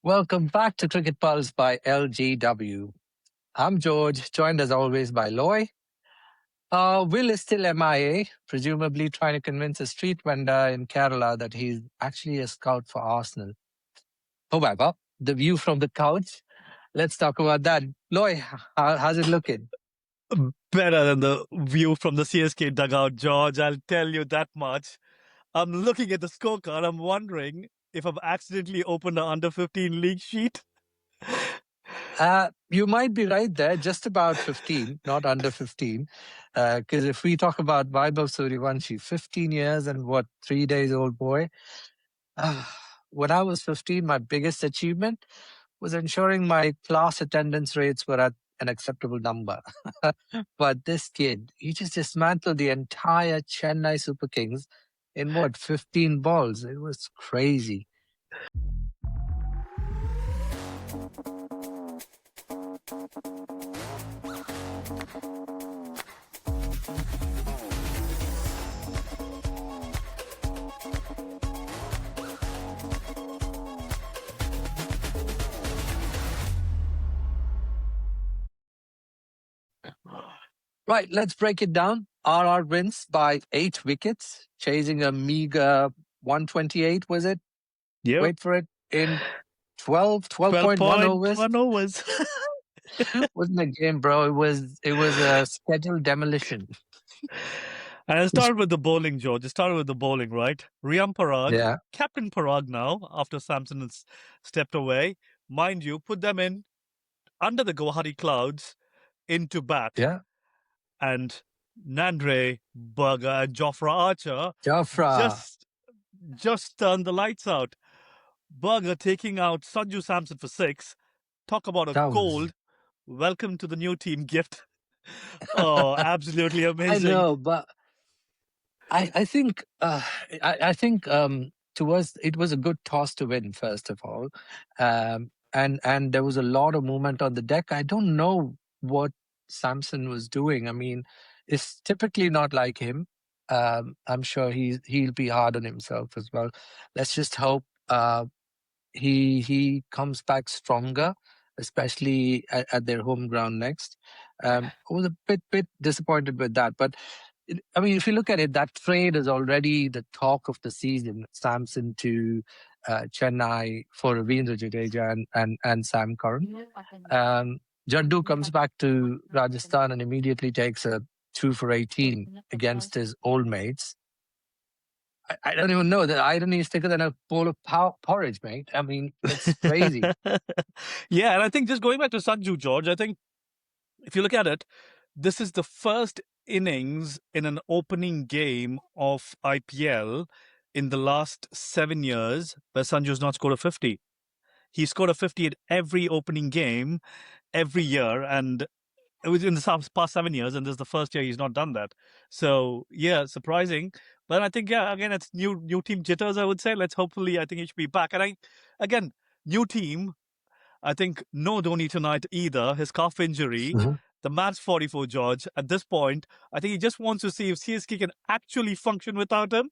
Welcome back to Cricket Pulse by LGW. I'm George, joined as always by Loy. Will is still MIA, presumably trying to convince a street vendor in Kerala that he's actually a scout for Arsenal. However, the view from the couch, let's talk about that. Loy, how's it looking? Better than the view from the CSK dugout, George. I'll tell you that much. I'm looking at the scorecard. I'm wondering if I've accidentally opened an under 15 league sheet. You might be right there, just about 15, not under 15. Because if we talk about Vaibhav Suryavanshi, 15 years and 3 days old boy. When I was 15, my biggest achievement was ensuring my class attendance rates were at an acceptable number. But this kid, he just dismantled the entire Chennai Super Kings in 15 balls? It was crazy. Right, let's break it down. RR wins by 8 wickets, chasing a meager 128, was it? Yep. Wait for it. In 12.1 overs. 1 overs. Wasn't a game, bro. It was a scheduled demolition. And it started with the bowling, George. It started with the bowling, right? Riam Parag, Yeah. Captain Parag now, after Samson has stepped away. Mind you, put them in under the Guwahati clouds into bat. Yeah. And Nandre, Berger, and Jofra Archer just turned the lights out. Berger taking out Sanju Samson for 6. Talk about a cold. Welcome to the new team gift. Oh, absolutely amazing. I know, but I think it was a good toss to win, first of all. And there was a lot of movement on the deck. I don't know what Samson was doing. I mean, it's typically not like him. I'm sure he'll be hard on himself as well. Let's just hope he comes back stronger, especially at their home ground next. I was a bit disappointed with that, but I mean, if you look at it, that trade is already the talk of the season. Samson to Chennai for Ravindra Jadeja and Sam Curran. Jaddu comes back to Rajasthan and immediately takes a 2 for 18 against his old mates. I don't even know. The irony is thicker than a bowl of porridge, mate. I mean, it's crazy. Yeah, and I think just going back to Sanju, George, I think if you look at it, this is the first innings in an opening game of IPL in the last 7 years where Sanju's not scored a 50. He scored a 50 at every opening game every year, and it was in the past 7 years, and this is the first year he's not done that. So, yeah, surprising. But I think, yeah, again, it's new team jitters, I would say. I think he should be back. And again, new team, I think no Dhoni tonight either. His calf injury, the match 44, George. At this point, I think he just wants to see if CSK can actually function without him.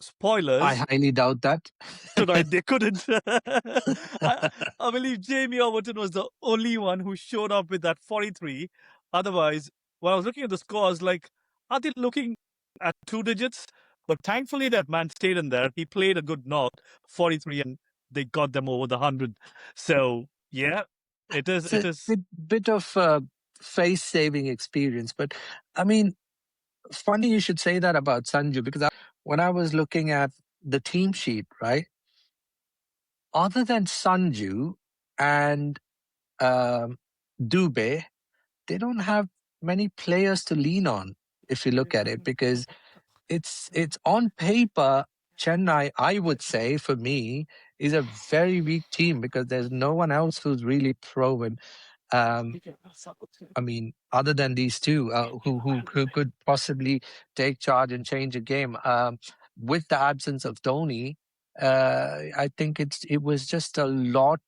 Spoilers. I highly doubt that. Tonight they couldn't. I believe Jamie Overton was the only one who showed up with that 43. Otherwise, when I was looking at the scores, like, are they looking at 2 digits? But thankfully, that man stayed in there. He played a good knock, 43, and they got them over the 100. So, yeah, it is. A bit of face-saving experience. But, I mean, funny you should say that about Sanju, because when I was looking at the team sheet, right, other than Sanju and Dubey, they don't have many players to lean on, if you look at it, because it's on paper, Chennai, I would say, for me, is a very weak team because there's no one else who's really proven. I mean, other than these two, who could possibly take charge and change a game. With the absence of Dhoni, I think it was just a lot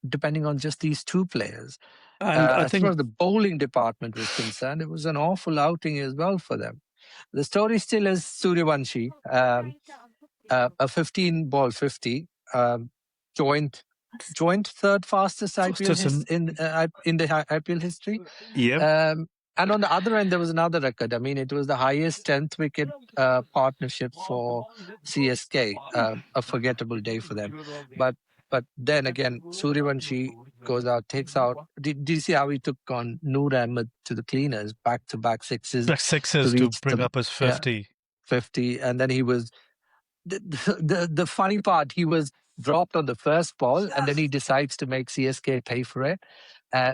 depending on just these two players. And as far as the bowling department was concerned, it was an awful outing as well for them. The story still is Suryavanshi, a 15 ball 50. joint third fastest IPL Fastest in in the IPL history. yeah, And on the other end, there was another record. I mean, it was the highest 10th wicket partnership for CSK. A forgettable day for them. But then again, Suryavanshi goes out, takes out. Did you see how he took on Noor Ahmed to the cleaners, back-to-back sixes like to sixes to reach bring the up his yeah, 50. 50, and then he was the funny part, he was dropped on the first ball, and then he decides to make CSK pay for it.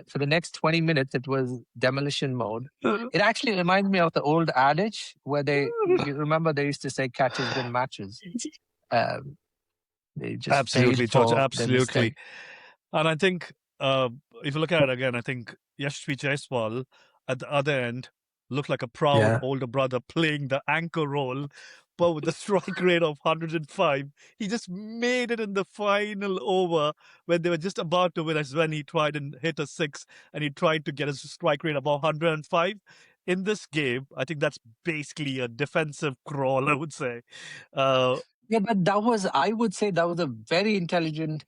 For the next 20 minutes, it was demolition mode. It actually reminds me of the old adage where you remember they used to say catches win matches. Um, they just paid Absolutely, George. for their Absolutely. mistake. And I think if you look at it again, I think Yashasvi Jaiswal at the other end looked like a proud Yeah. older brother playing the anchor role, but with the strike rate of 105, he just made it in the final over when they were just about to win. As when he tried and hit a six, and he tried to get his strike rate above 105. In this game, I think that's basically a defensive crawl, I would say. Uh, Yeah, but I would say that was a very intelligent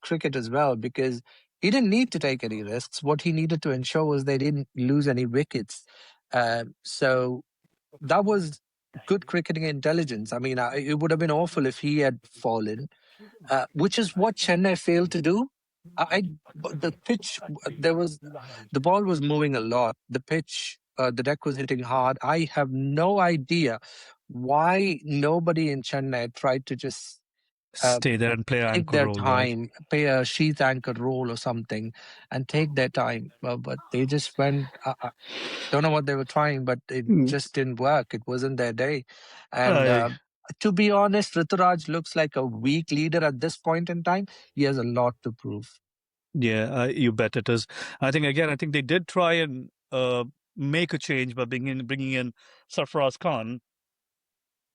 cricket as well, because he didn't need to take any risks. What he needed to ensure was they didn't lose any wickets. So that was good cricketing intelligence. I mean, it would have been awful if he had fallen, which is what Chennai failed to do. But the pitch, the ball was moving a lot. The pitch, the deck was hitting hard. I have no idea why nobody in Chennai tried to just uh, Stay there and play take anchor their role, right? time, pay a sheath anchor role or something, and take their time. But they just went. Don't know what they were trying, but it Mm. just didn't work. It wasn't their day. And I to be honest, Rituraj looks like a weak leader at this point in time. He has a lot to prove. Yeah, you bet it is. I think again, I think they did try and make a change by bringing in Sarfaraz Khan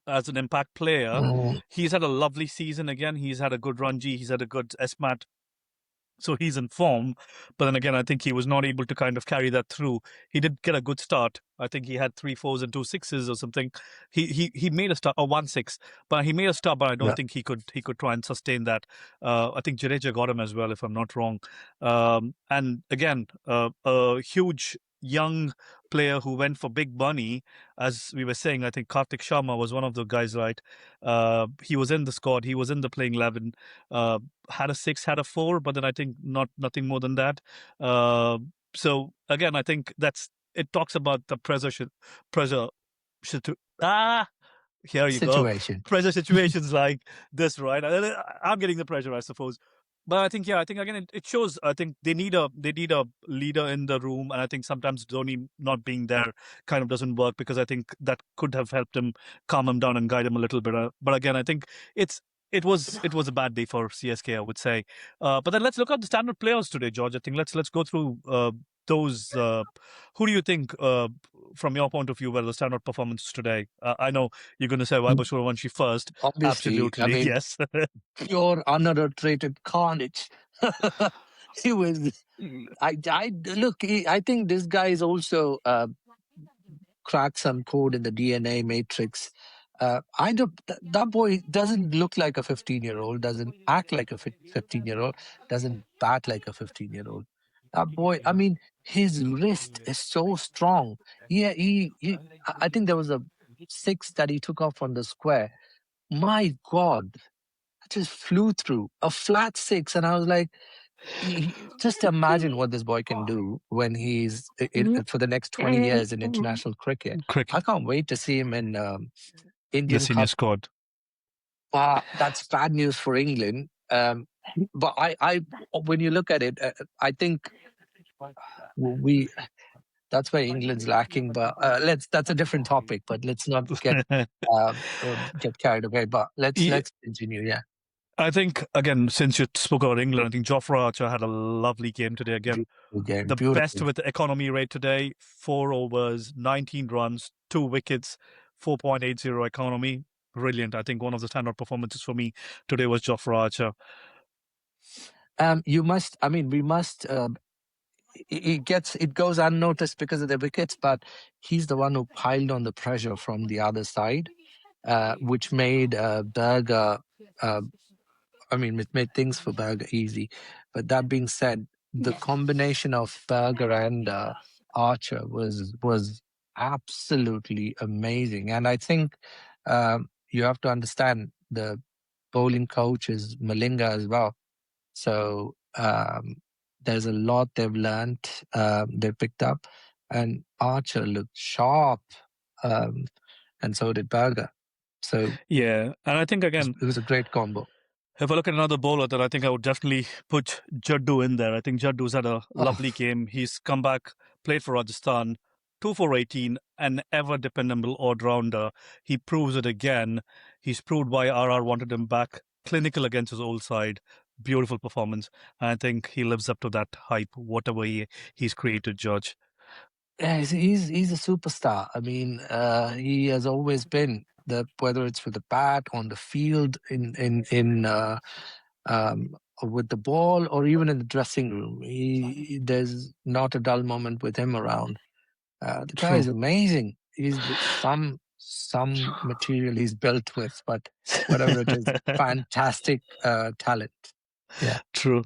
as an impact player. Mm. He's had a lovely season again. He's had a good Ranji. He's had a good SMAT, so he's in form. But then again, I think he was not able to kind of carry that through. He did get a good start. I think he had three fours and two sixes or something. He made a start, or 1 6, but he made a start. But I don't Yeah. think he could try and sustain that. I think Jadeja got him as well, if I'm not wrong. And again, a huge young player who went for big money, as we were saying. I think Kartik Sharma was one of the guys, right? He was in the squad. He was in the playing 11. Uh, had a six, had a four, but then I think nothing more than that. So again, I think it talks about the pressure. Ah, here you go. Situation. Pressure situations like this, right? I'm getting the pressure, I suppose. But I think, yeah, I think again it shows. I think they need a leader in the room, and I think sometimes Dhoni not being there kind of doesn't work, because I think that could have helped him calm him down and guide him a little bit. But again, I think it's it was a bad day for CSK, I would say. But then let's look at the standard players today, George. I think let's go through those. Who do you think, from your point of view, were the standout performances today? I know you're going to say Mm. Vaibhav Sooryavanshi first. Obviously, I Absolutely, mean, yes. pure unadulterated carnage. He was. I look. I think this guy is also cracked some code in the DNA matrix. I don't. That boy doesn't look like a 15-year-old. Doesn't act like a 15-year-old. Doesn't bat like a 15-year-old. That boy. I mean, his wrist is so strong. Yeah, I think there was a six that he took off on the square. My God, it just flew through a flat six, and I was like, just imagine what this boy can do when he's for the next 20 years in international cricket. I Cricket, can't wait to see him in the Indian senior Cup. squad. That's bad news for England. But when you look at it, I think we that's where England's lacking. But that's a different topic. But let's not get carried away. But Yeah, let's continue. Yeah, I think again, since you spoke about England, I think Jofra Archer had a lovely game today. Again, beautiful game, the best beautiful. with the economy rate today: 4 overs, 19 runs, 2 wickets, 4.80 economy. Brilliant. I think one of the standout performances for me today was Jofra Archer. You must. I mean, we must. It goes unnoticed because of the wickets, but he's the one who piled on the pressure from the other side, which made Berger uh, I mean, it made things for Berger easy. But that being said, the combination of Berger and Archer was absolutely amazing. And I think you have to understand the bowling coach is Malinga as well. So there's a lot they've learned, they've picked up, and Archer looked sharp, and so did Berger. So Yeah, and I think again, it was a great combo. if I look at another bowler, then I think I would definitely put Jaddu in there. I think Jaddu's had a Oh, lovely game. He's come back, played for Rajasthan, 2 for 18, an ever dependable odd rounder. He proves it again. He's proved why RR wanted him back. Clinical against his old side. Beautiful performance. And I think he lives up to that hype, whatever he's created, George. yeah, he's a superstar. I mean, he has always been whether it's with the bat on the field in with the ball or even in the dressing room. There's not a dull moment with him around. The guy True. is amazing. Some material he's built with, but whatever it is, fantastic talent. Yeah, True.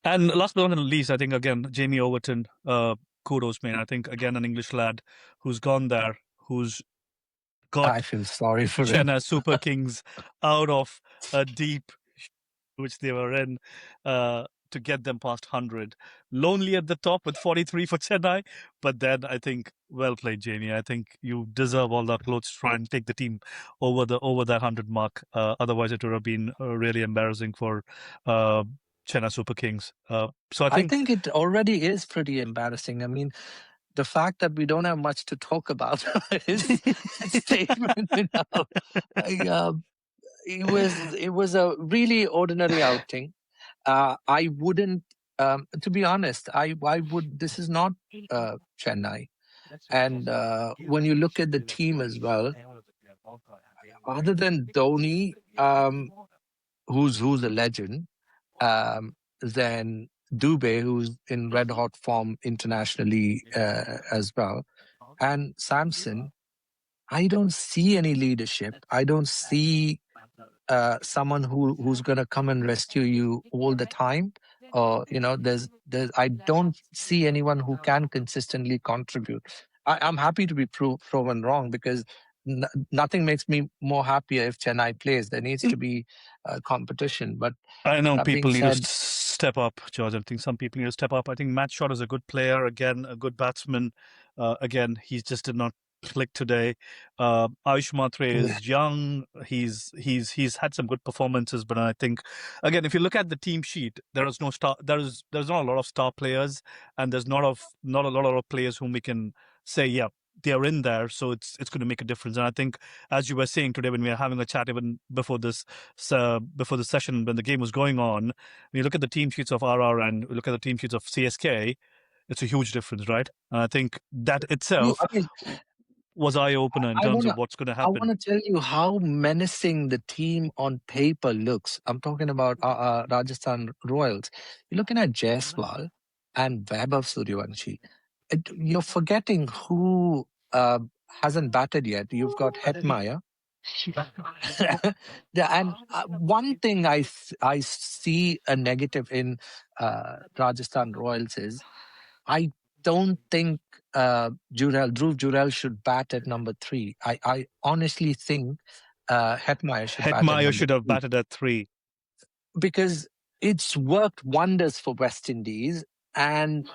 And last but not least, I think again, Jamie Overton, kudos, man. I think again, an English lad who's gone there, who's I got feel sorry for him. Chennai Super Kings out of a deep which they were in to get them past 100. Lonely at the top with 43 for Chennai, but then I think well played, Jamie. I think you deserve all the applause to try and take the team over that 100 mark. Otherwise, it would have been really embarrassing for uh, Chennai Super Kings. So I I think think it already is pretty embarrassing. I mean, the fact that we don't have much to talk about is a statement. It was a really ordinary outing. I wouldn't, to be honest, I would. This is not Chennai, and when you look at the team as well, other than Dhoni, who's a legend, then Dubé, who's in red hot form internationally as well, and Samson. I don't see any leadership. I don't see someone who's going to come and rescue you all the time. Or there's I don't see anyone who can consistently contribute. I'm happy to be proven wrong because nothing makes me more happier if Chennai plays. There needs to be competition. But I know that being people need to said, step up, George. I think some people need to step up. I think Matt Shot is a good player, again, a good batsman. Again, he just did not click today. Ayush Matre yeah, is young. He's had some good performances, but I think again, if you look at the team sheet, there is no star. There's not a lot of star players, and there's not a lot of players whom we can say, yeah, they're in there, so it's going to make a difference. And I think, as you were saying today when we were having a chat even before the session when the game was going on, when you look at the team sheets of RR and look at the team sheets of CSK, it's a huge difference, right? And I think that itself I mean, was eye opener in I terms want of to what's going to I happen. want to tell you how menacing the team on paper looks. I'm talking about Rajasthan Royals. You're looking at Jaiswal and Vaibhav Suryavanshi. You're forgetting who hasn't batted yet. You've got Hetmeyer. And one thing I see a negative in Rajasthan Royals is I don't think Dhruv Jurel should bat at number 3. I honestly think Hetmeyer should bat at Hetmeyer number should have 3 batted at 3. because it's worked wonders for West Indies. And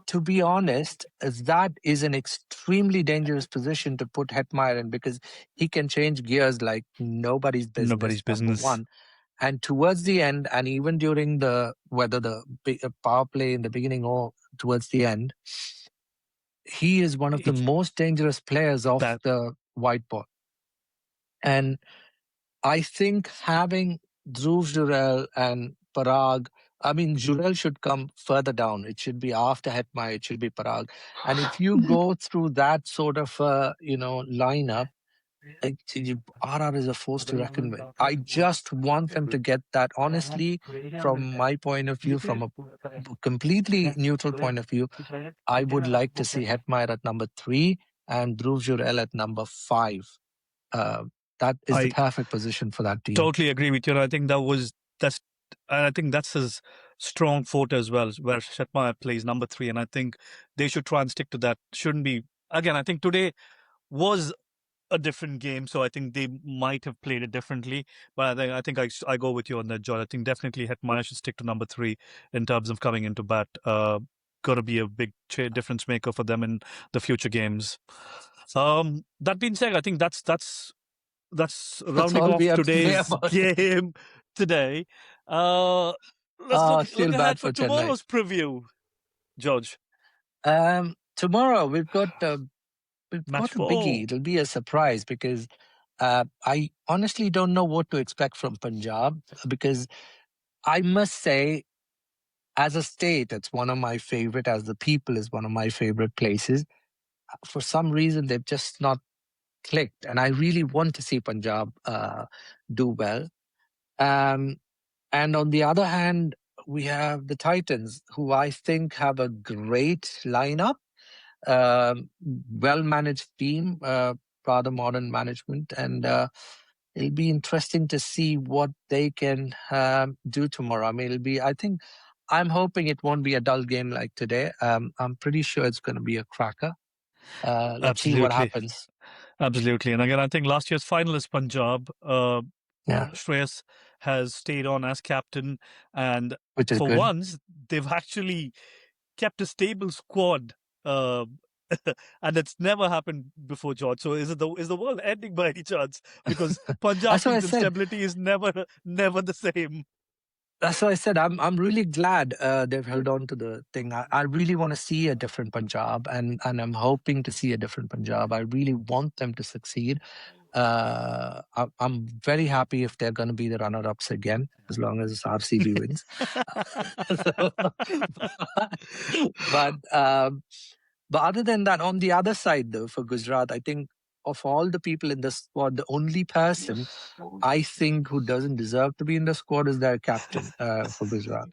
to be honest, that is an extremely dangerous position to put Hetmeyer in because he can change gears like nobody's business, Nobody's number business. one. And towards the end, and even during whether the power play in the beginning or towards the end, he is one of the most dangerous players off That the white ball. And I think having Dhruv Jurel and Parag, I mean, Jurel should come further down. It should be after Hetmai, it should be Parag. And if you go through that sort of, lineup, RR is a force to reckon with. I just want them to get that. Honestly, from my point of view, from a completely neutral point of view, I would like to see Hetmeyer at number 3 and Dhruv Jurel at number 5. Uh, that is the I perfect position for that team. totally agree with you. And I think that's and I think that's his strong forte as well, where Shetmar plays number three, and I think they should try and stick to that. Shouldn't be again. I think today was a different game, so I think they might have played it differently. But I go with you on that, John. I think definitely Hetmaya should stick to number three in terms of coming into bat. Got to be a big difference maker for them in the future games. That being said, I think that's That's rounding all we off have to say today's about it. game today. Uh, let's I look feel ahead bad for for Chennai. tomorrow's preview, George. Tomorrow we've Match got a biggie. four. It'll be a surprise because I honestly don't know what to expect from Punjab because I must say, as a state, it's one of my favorite. As the people is one of my favorite places. For some reason, they've just not clicked, and I really want to see Punjab do well. Um, and on the other hand, we have the Titans, who I think have a great lineup, well managed team, rather modern management, and it'll be interesting to see what they can do tomorrow. I mean, it'll be. I think I'm hoping it won't be a dull game like today. I'm pretty sure it's going to be a cracker. Let's see what Absolutely. happens. Absolutely. And again, I think last year's finalist Punjab, Yeah, Shreyas has stayed on as captain. And which is for good. once, they've actually kept a stable squad. Uh, and it's never happened before, George. So is the world ending by any chance? Because Punjab That's what I team's said. instability is never the same. That's why I said I'm really glad they've held on to the thing. I really want to see a different Punjab, and I'm hoping to see a different Punjab. I really want them to succeed. I'm very happy if they're going to be the runner-ups again, as long as RCB wins. but um, but other than that, on the other side, though, for Gujarat, I think of all the people in the squad, the only person I think who doesn't deserve to be in the squad is their captain for Gujarat.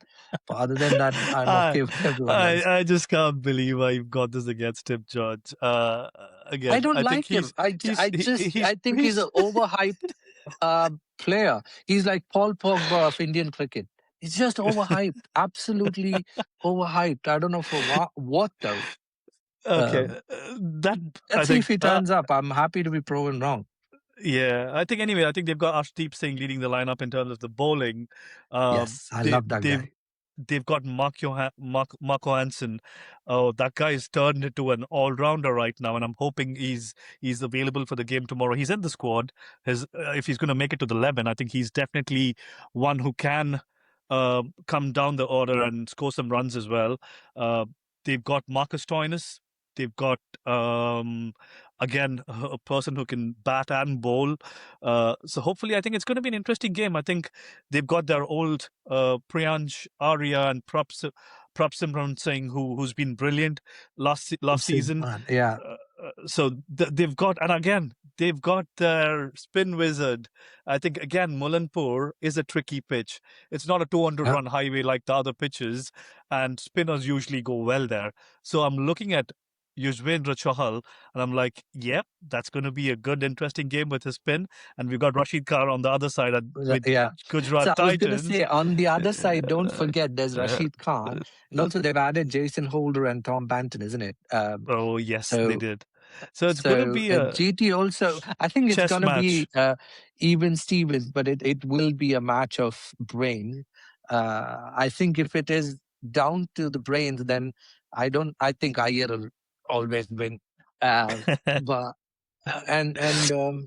But other than that, I'm I, okay with everyone else. I just can't believe I've got this against him, George. I Again, don't I think like him. I think he's he's an overhyped player. He's like Paul Pogba of Indian cricket. He's just overhyped, absolutely overhyped. I don't know for what though. okay. Um, That I let's see if think. he turns up. I'm happy to be proven wrong. Yeah, I think anyway. I think they've got Arshdeep Singh leading the lineup in terms of the bowling. Yes, I They love that they've guy. they've got Mark Johansson. Oh, that guy is turned into an all rounder right now, and I'm hoping he's available for the game tomorrow. He's in the squad. His if he's going to make it to the 11, I think he's definitely one who can come down the order and score some runs as well. Uh, they've got Marcus Stoinis. They've got again a person who can bat and bowl. So hopefully, I think it's going to be an interesting game. I think they've got their old Priyansh Arya and Prapsimran Singh, who's been brilliant last Same season. man. Yeah. So they've got, and again, they've got their spin wizard. I think again, Mullanpur is a tricky pitch. It's not a 200 Yeah. run highway like the other pitches, and spinners usually go well there. So I'm looking at Yuzvendra Chahal, and I'm like, yep, that's going to be a good, interesting game with his spin. And we've got Rashid Khan on the other side with Yeah. Gujarat So I was going to Titans. say, on the other side, don't Uh, forget there's uh, Rashid Khan. And also they've added Jason Holder and Tom Banton, isn't it? oh, yes, they So did. So it's going to be a GT also, I think it's chess going to be match. even Stevens, but it will be a match of brain. I think if it is down to the brains, then I think Iyer will always win. Uh, but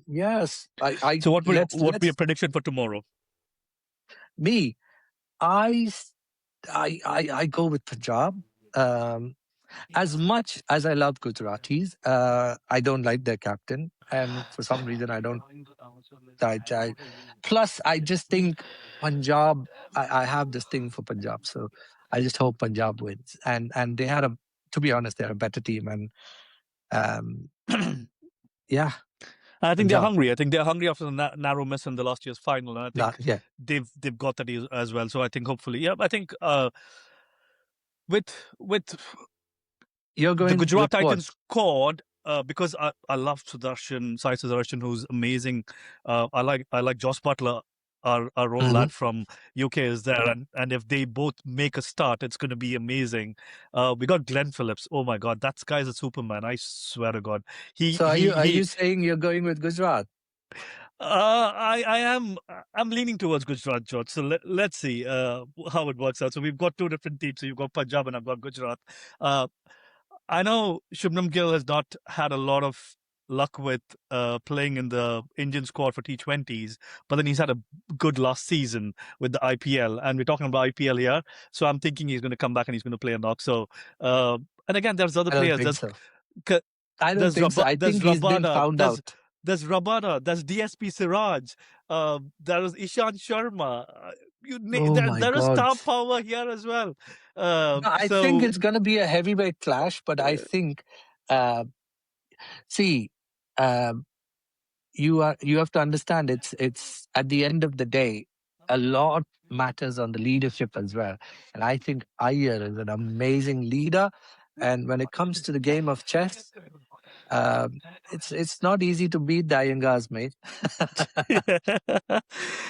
yes, I So what be a let's prediction for tomorrow? me. I s- I go with Punjab. Um, as much as I love Gujaratis, I don't like their captain, and for some reason I don't. Plus, I just think Punjab. I have this thing for Punjab, so I just hope Punjab wins. And they had a, to be honest, they're a better team, and um, yeah, I think they're Punjab. hungry. I think they're hungry after the narrow miss in the last year's final, and I think Yeah, they've got that as well. So I think hopefully, yeah. I think with you're the going Gujarat with what? Titans squad, because I love Sai Sudarshan, who's amazing. I like Joss Butler. our own Mhm. lad from UK is there, and if they both make a start, it's going to be amazing. We got Glenn Phillips. Oh my God, that guy's a superman. I swear to God, he So he are you he. saying you're going with Gujarat? I am I'm leaning towards Gujarat, George. So let's see how it works out. So we've got two different teams. So you've got Punjab and I've got Gujarat. Uh, I know Shubnam Gill has not had a lot of luck with playing in the Indian squad for T20s, but then he's had a good last season with the IPL, and we're talking about IPL here. So I'm thinking he's going to come back and he's going to play a knock. So, and again, there's other I don't players. think so. K- I don't think so. I There's think he's been Rabada, found out. there's Rabada, there's DSP Siraj, there is Ishan Sharma. Oh my There is God. star power here as well. No, I think So it's going to be a heavyweight clash, but I think, uh, see, um, you have to understand it's at the end of the day, a lot matters on the leadership as well. And I think Iyer is an amazing leader. And when it comes to the game of chess, it's not easy to beat the Iyengars, mate.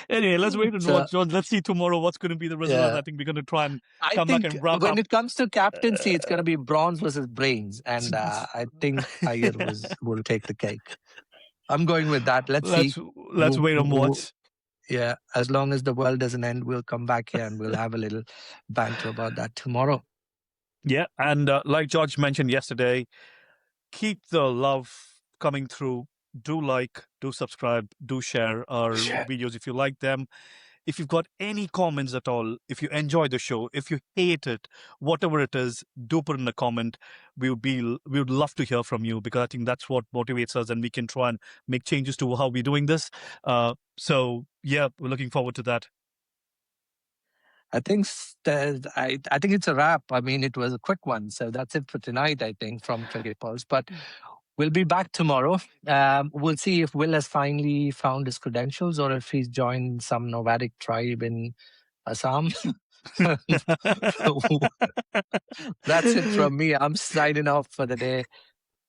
anyway, let's wait and So watch. Let's see tomorrow what's going to be the result. yeah, I think we're going to try and I come back think and wrap when up. it comes to captaincy, it's going to be bronze versus brains, and I think Iyer will take the cake. I'm going with that. Let's see. Let's wait and watch. Yeah, as long as the world doesn't end, we'll come back here and we'll have a little banter about that tomorrow. Yeah, and like George mentioned yesterday, keep the love coming through. Do like, do subscribe, do share our Sure. videos if you like them. If you've got any comments at all, if you enjoy the show, if you hate it, whatever it is, do put in a comment. We would love to hear from you, because I think that's what motivates us, and we can try and make changes to how we're doing this. So yeah, we're looking forward to that. I think I think it's a wrap. I mean, it was a quick one, so that's it for tonight. I think from Cricket Pulse, but we'll be back tomorrow. We'll see if Will has finally found his credentials or if he's joined some nomadic tribe in Assam. That's it from me. I'm signing off for the day.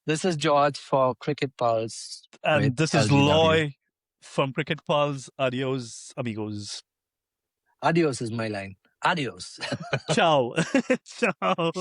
This is George for Cricket Pulse with And this is LGW. Loy from Cricket Pulse. Adios, amigos. Adios is my line. Adios. Ciao. Ciao.